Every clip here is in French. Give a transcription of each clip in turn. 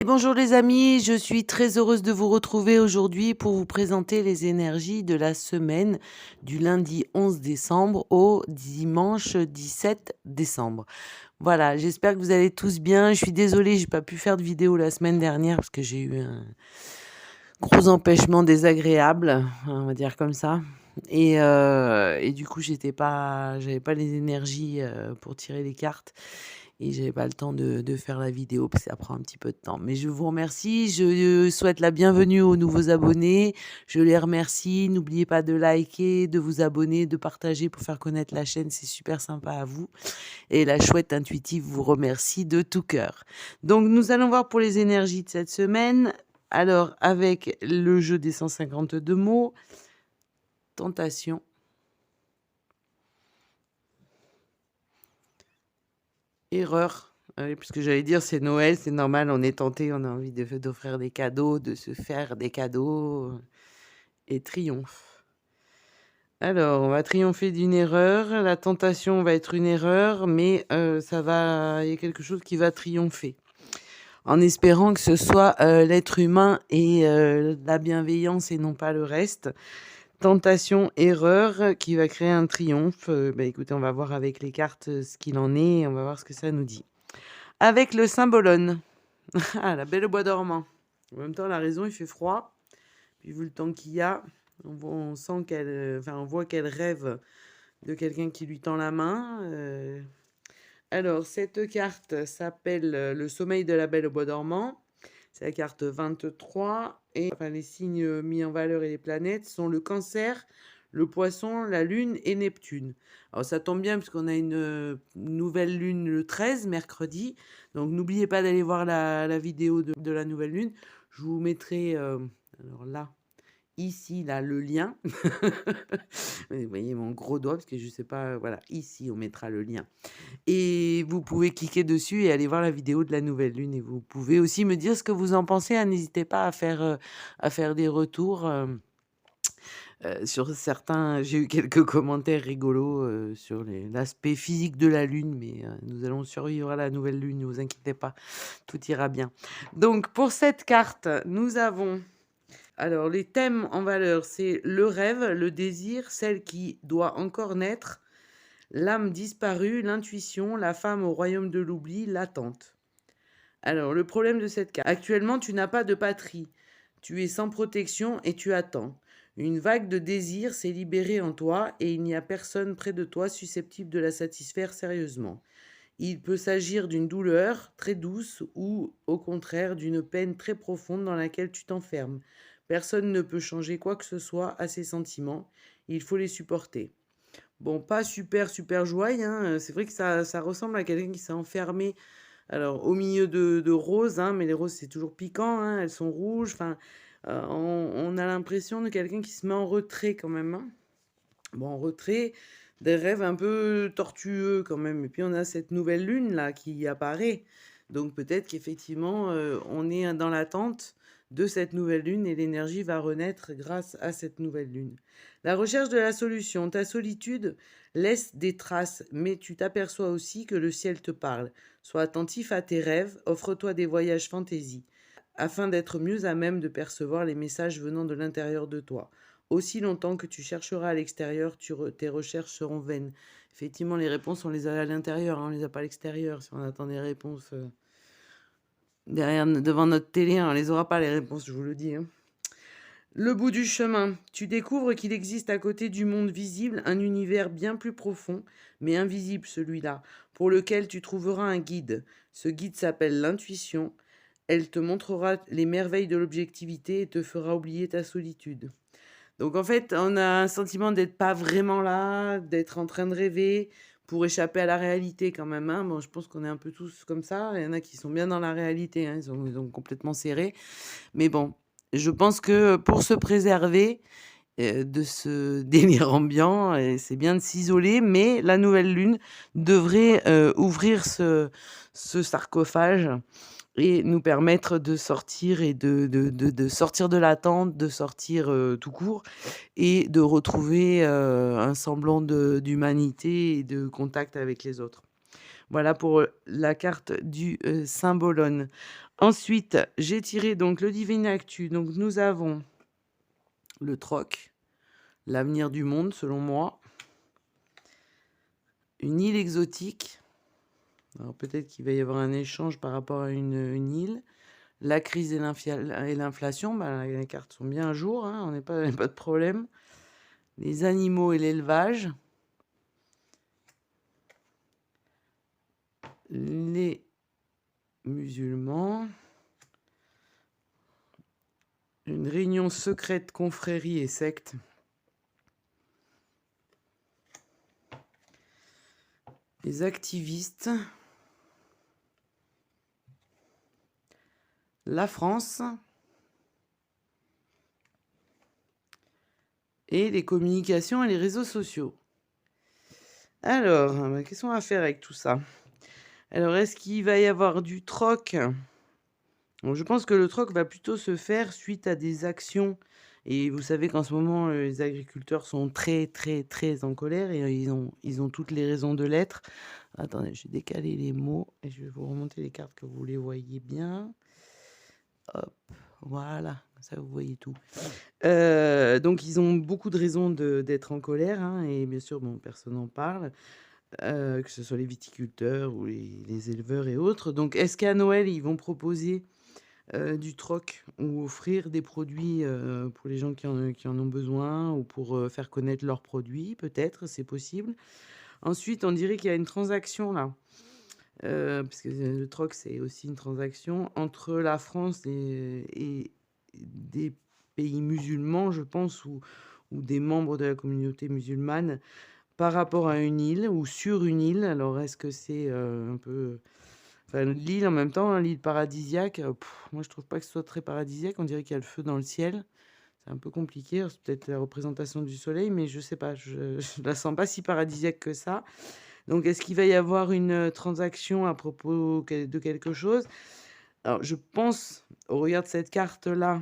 Bonjour les amis, je suis très heureuse de vous retrouver aujourd'hui pour vous présenter les énergies de la semaine du lundi 11 décembre au dimanche 17 décembre. Voilà, j'espère que vous allez tous bien. Je suis désolée, j'ai pas pu faire de vidéo la semaine dernière parce que j'ai eu un gros empêchement désagréable, on va dire comme ça. Et du coup, j'avais pas les énergies pour tirer les cartes et j'avais pas le temps de faire la vidéo parce que ça prend un petit peu de temps. Mais je vous remercie, je souhaite la bienvenue aux nouveaux abonnés. Je les remercie. N'oubliez pas de liker, de vous abonner, de partager pour faire connaître la chaîne. C'est super sympa à vous. Et la chouette intuitive vous remercie de tout cœur. Donc, nous allons voir pour les énergies de cette semaine. Alors, avec le jeu des 152 mots, tentation, erreur. Oui, puisque j'allais dire, c'est Noël, c'est normal, on est tenté, on a envie d'offrir des cadeaux, de se faire des cadeaux. Et triomphe. Alors, on va triompher d'une erreur. La tentation va être une erreur, mais il y a quelque chose qui va triompher. En espérant que ce soit l'être humain et la bienveillance et non pas le reste. Tentation, erreur qui va créer un triomphe. Écoutez, on va voir avec les cartes ce qu'il en est et on va voir ce que ça nous dit. Avec le symbolone. Ah, la belle au bois dormant. En même temps, la raison, il fait froid. Puis vu le temps qu'il y a, on sent on voit qu'elle rêve de quelqu'un qui lui tend la main. Alors, cette carte s'appelle le sommeil de la belle au bois dormant. C'est la carte 23. Et les signes mis en valeur et les planètes sont le cancer, le poisson, la lune et Neptune. Alors, ça tombe bien puisqu'on a une nouvelle lune le 13, mercredi. Donc, n'oubliez pas d'aller voir la vidéo de la nouvelle lune. Je vous mettrai, alors là, ici, là, le lien. Vous voyez mon gros doigt parce que je sais pas, voilà, ici, on mettra le lien. Et vous pouvez cliquer dessus et aller voir la vidéo de la nouvelle lune. Et vous pouvez aussi me dire ce que vous en pensez, hein. N'hésitez pas à faire des retours sur certains. J'ai eu quelques commentaires rigolos sur l'aspect physique de la lune, mais nous allons survivre à la nouvelle lune, ne vous inquiétez pas, tout ira bien. Donc pour cette carte, nous avons alors les thèmes en valeur, c'est le rêve, le désir, celle qui doit encore naître, l'âme disparue, l'intuition, la femme au royaume de l'oubli, l'attente. Alors le problème de cette carte, actuellement tu n'as pas de patrie, tu es sans protection et tu attends. Une vague de désir s'est libérée en toi et il n'y a personne près de toi susceptible de la satisfaire sérieusement. Il peut s'agir d'une douleur très douce ou, au contraire, d'une peine très profonde dans laquelle tu t'enfermes. Personne ne peut changer quoi que ce soit à ces sentiments. Il faut les supporter. Bon, pas super joie, hein. C'est vrai que ça ressemble à quelqu'un qui s'est enfermé alors, au milieu de roses, hein, mais les roses, c'est toujours piquant, hein, elles sont rouges. Enfin, on a l'impression de quelqu'un qui se met en retrait quand même, hein. Bon, en retrait, des rêves un peu tortueux quand même. Et puis on a cette nouvelle lune là qui apparaît. Donc peut-être qu'effectivement, on est dans l'attente de cette nouvelle lune et l'énergie va renaître grâce à cette nouvelle lune. La recherche de la solution. Ta solitude laisse des traces, mais tu t'aperçois aussi que le ciel te parle. Sois attentif à tes rêves, offre-toi des voyages fantaisie, afin d'être mieux à même de percevoir les messages venant de l'intérieur de toi. Aussi longtemps que tu chercheras à l'extérieur, tes recherches seront vaines. Effectivement, les réponses, on les a à l'intérieur, hein, on les a pas à l'extérieur. Si on attend des réponses devant notre télé, hein, on les aura pas les réponses, je vous le dis, hein. Le bout du chemin. Tu découvres qu'il existe à côté du monde visible un univers bien plus profond, mais invisible celui-là, pour lequel tu trouveras un guide. Ce guide s'appelle l'intuition. Elle te montrera les merveilles de l'objectivité et te fera oublier ta solitude. Donc en fait, on a un sentiment d'être pas vraiment là, d'être en train de rêver pour échapper à la réalité quand même, hein. Bon, je pense qu'on est un peu tous comme ça. Il y en a qui sont bien dans la réalité, hein, ils ont complètement serré. Mais bon, je pense que pour se préserver de ce délire ambiant, c'est bien de s'isoler, mais la nouvelle lune devrait ouvrir ce sarcophage et nous permettre de sortir et de sortir de l'attente, de sortir tout court et de retrouver un semblant d'humanité et de contact avec les autres. Voilà pour, la carte du, Saint-Bologna. Ensuite, j'ai tiré donc le Divine Actu. Donc nous avons le troc, l'avenir du monde selon moi. Une île exotique. Alors peut-être qu'il va y avoir un échange par rapport à une île. La crise et l'inflation, bah, les cartes sont bien à jour, hein, on n'est pas pas de problème. Les animaux et l'élevage. Les musulmans. Une réunion secrète, confrérie et secte. Les activistes. La France. Et les communications et les réseaux sociaux. Alors, qu'est-ce qu'on va faire avec tout ça? Alors, est-ce qu'il va y avoir du troc? Bon, je pense que le troc va plutôt se faire suite à des actions. Et vous savez qu'en ce moment, les agriculteurs sont très, très, très en colère et ils ont toutes les raisons de l'être. Attendez, je vais décaler les mots et je vais vous remonter les cartes que vous les voyez bien. Hop, voilà, comme ça vous voyez tout. Donc ils ont beaucoup de raisons d'être en colère, hein, et bien sûr, bon, personne n'en parle, que ce soit les viticulteurs ou les éleveurs et autres. Donc est-ce qu'à Noël, ils vont proposer du troc ou offrir des produits pour les gens qui en ont besoin ou pour faire connaître leurs produits? Peut-être, c'est possible. Ensuite, on dirait qu'il y a une transaction là, parce que le troc, c'est aussi une transaction entre la France et des pays musulmans, je pense, ou des membres de la communauté musulmane par rapport à une île ou sur une île. Alors, est-ce que c'est un peu. Enfin, l'île en même temps, hein, l'île paradisiaque, moi je trouve pas que ce soit très paradisiaque. On dirait qu'il y a le feu dans le ciel. C'est un peu compliqué. C'est peut-être la représentation du soleil, mais je sais pas. Je la sens pas si paradisiaque que ça. Donc, est-ce qu'il va y avoir une transaction à propos de quelque chose? Alors, je pense, au regard de cette carte-là,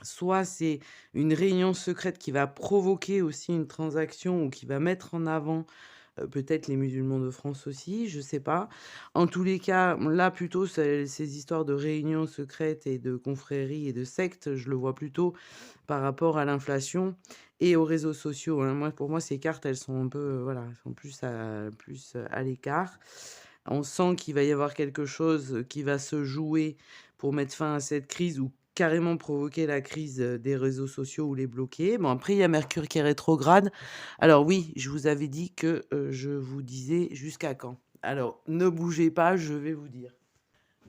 soit c'est une réunion secrète qui va provoquer aussi une transaction ou qui va mettre en avant peut-être les musulmans de France aussi, je sais pas. En tous les cas, là plutôt ces histoires de réunions secrètes et de confréries et de sectes, je le vois plutôt par rapport à l'inflation et aux réseaux sociaux, hein. Moi, pour moi, ces cartes, elles sont un peu, voilà, elles sont plus à l'écart. On sent qu'il va y avoir quelque chose qui va se jouer pour mettre fin à cette crise ou carrément provoquer la crise des réseaux sociaux ou les bloquer. Bon, après, il y a Mercure qui est rétrograde. Alors oui, je vous avais dit que je vous disais jusqu'à quand. Alors, ne bougez pas, je vais vous dire.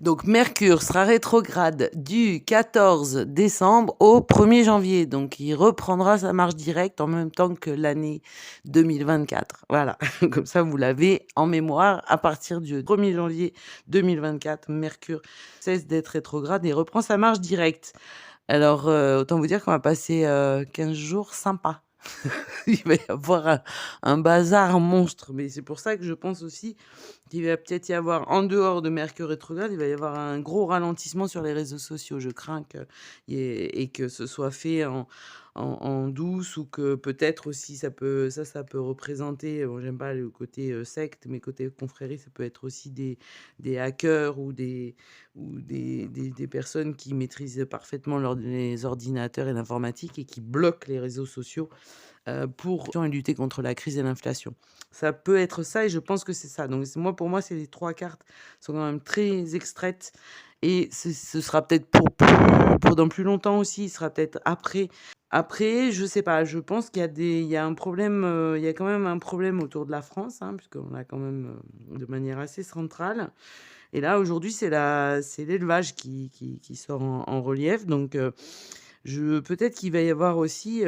Donc Mercure sera rétrograde du 14 décembre au 1er janvier. Donc il reprendra sa marche directe en même temps que l'année 2024. Voilà, comme ça vous l'avez en mémoire. À partir du 1er janvier 2024, Mercure cesse d'être rétrograde et reprend sa marche directe. Alors autant vous dire qu'on va passer 15 jours sympas. Il va y avoir un bazar monstre. Mais c'est pour ça que je pense aussi qu'il va peut-être y avoir, en dehors de Mercure rétrograde, il va y avoir un gros ralentissement sur les réseaux sociaux. Je crains et que ce soit fait en douce ou que peut-être aussi ça peut représenter, bon, j'aime pas le côté secte, mais côté confrérie, ça peut être aussi des hackers ou des personnes qui maîtrisent parfaitement les ordinateurs et l'informatique et qui bloquent les réseaux sociaux pour lutter contre la crise et l'inflation. Ça peut être ça et je pense que c'est ça. Donc pour moi, ces 3 cartes sont quand même très extraites et ce sera peut-être pour dans plus longtemps aussi, il sera peut-être après. Après, je sais pas, je pense il y a un problème, il y a quand même un problème autour de la France, hein, puisqu'on l'a quand même, de manière assez centrale. Et là, aujourd'hui, c'est l'élevage qui sort en relief. Donc, peut-être qu'il va y avoir aussi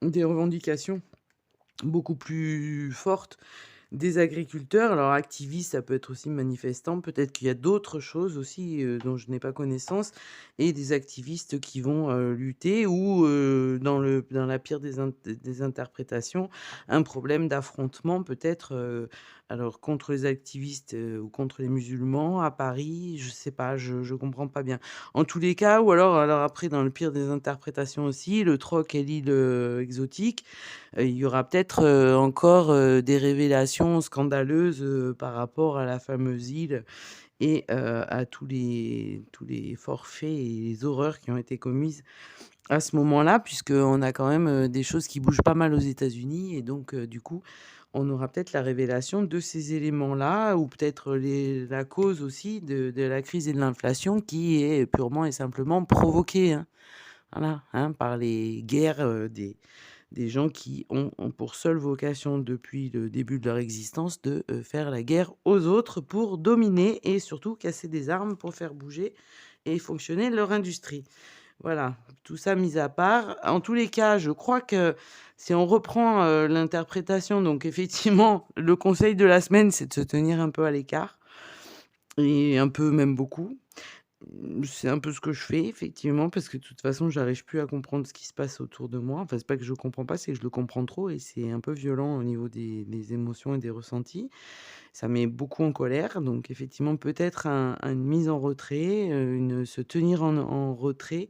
des revendications beaucoup plus fortes des agriculteurs. Alors, activistes, ça peut être aussi manifestants. Peut-être qu'il y a d'autres choses aussi dont je n'ai pas connaissance. Et des activistes qui vont lutter ou, dans la pire des interprétations, un problème d'affrontement peut-être Alors contre les activistes, ou contre les musulmans à Paris, je sais pas, je comprends pas bien. En tous les cas ou alors après dans le pire des interprétations aussi, le troc et l'île, exotique, il y aura peut-être, encore, des révélations scandaleuses, par rapport à la fameuse île et à tous les forfaits et les horreurs qui ont été commises à ce moment-là, puisqu'on a quand même, des choses qui bougent pas mal aux États-Unis et donc du coup, on aura peut-être la révélation de ces éléments-là ou peut-être la cause aussi de la crise et de l'inflation qui est purement et simplement provoquée, hein, voilà, hein, par les guerres, des gens qui ont pour seule vocation depuis le début de leur existence de, faire la guerre aux autres pour dominer et surtout casser des armes pour faire bouger et fonctionner leur industrie. Voilà, tout ça mis à part. En tous les cas, je crois que si on reprend, l'interprétation, donc effectivement, le conseil de la semaine, c'est de se tenir un peu à l'écart et un peu même beaucoup. C'est un peu ce que je fais effectivement parce que de toute façon, j'arrive plus à comprendre ce qui se passe autour de moi. Enfin, c'est pas que je comprends pas, c'est que je le comprends trop et c'est un peu violent au niveau des émotions et des ressentis. Ça met beaucoup en colère, donc effectivement, peut-être une mise en retrait, se tenir en retrait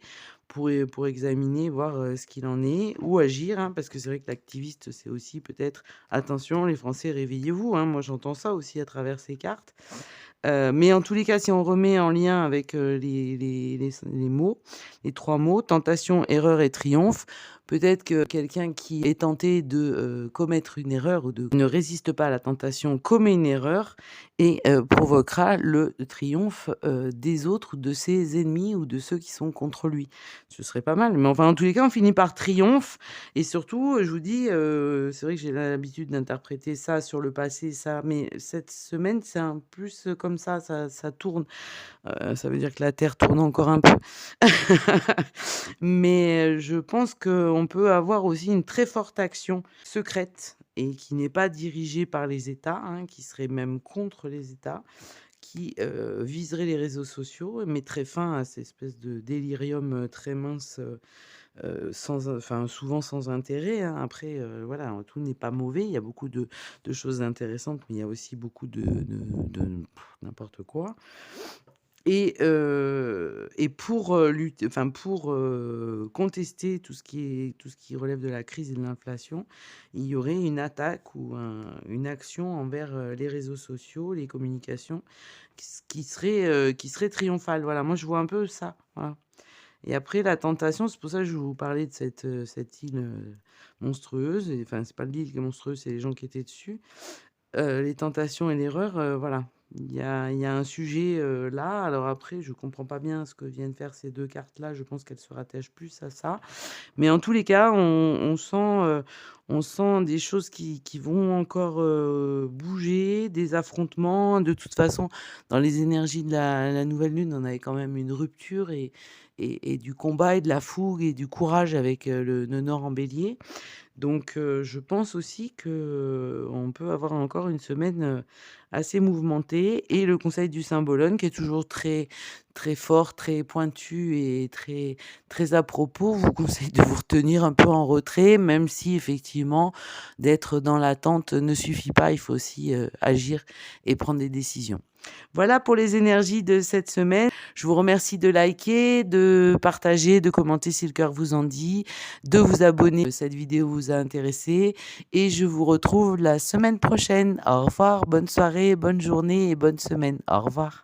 pour examiner, voir, ce qu'il en est ou agir, hein, parce que c'est vrai que l'activiste, c'est aussi peut-être: «Attention les Français, réveillez-vous», hein. Moi, j'entends ça aussi à travers ces cartes. Mais en tous les cas, si on remet en lien avec, les mots, les 3 mots, tentation, erreur et triomphe, peut-être que quelqu'un qui est tenté de, commettre une erreur ou de ne résiste pas à la tentation, commet une erreur et provoquera le triomphe, des autres ou de ses ennemis ou de ceux qui sont contre lui. Ce serait pas mal, mais enfin, en tous les cas, on finit par triomphe et surtout, je vous dis, c'est vrai que j'ai l'habitude d'interpréter ça sur le passé, ça, mais cette semaine, c'est un plus, comme ça tourne. Ça veut dire que la terre tourne encore un peu. Mais, je pense qu'on peut avoir aussi une très forte action secrète et qui n'est pas dirigée par les États, hein, qui serait même contre les États, qui, viserait les réseaux sociaux et mettrait fin à cette espèce de délirium, très mince, sans enfin, souvent sans intérêt, hein. Après, voilà, tout n'est pas mauvais. Il y a beaucoup de choses intéressantes, mais il y a aussi beaucoup de n'importe quoi et pour, lutter enfin, pour, contester tout ce qui relève de la crise et de l'inflation, il y aurait une attaque ou une action envers, les réseaux sociaux, les communications qui serait triomphale. Voilà, moi, je vois un peu ça, voilà. Et après la tentation, c'est pour ça que je vous parlais de cette île, monstrueuse et enfin, c'est pas l'île qui est monstrueuse, c'est les gens qui étaient dessus. Les tentations et l'erreur, voilà. Il y a un sujet, là. Alors après, je comprends pas bien ce que viennent faire ces 2 cartes-là. Je pense qu'elles se rattachent plus à ça. Mais en tous les cas, on sent des choses qui vont encore, bouger, des affrontements. De toute façon, dans les énergies de la nouvelle lune, on avait quand même une rupture et du combat et de la fougue et du courage avec, le nord en bélier. Donc je pense aussi qu'on peut avoir encore une semaine, assez mouvementée et le conseil du Saint-Bologne qui est toujours très, très fort, très pointu et très, très à propos, vous conseille de vous retenir un peu en retrait, même si effectivement d'être dans l'attente ne suffit pas, il faut aussi, agir et prendre des décisions. Voilà pour les énergies de cette semaine. Je vous remercie de liker, de partager, de commenter si le cœur vous en dit, de vous abonner si cette vidéo vous a intéressé et je vous retrouve la semaine prochaine. Au revoir, bonne soirée, bonne journée et bonne semaine. Au revoir.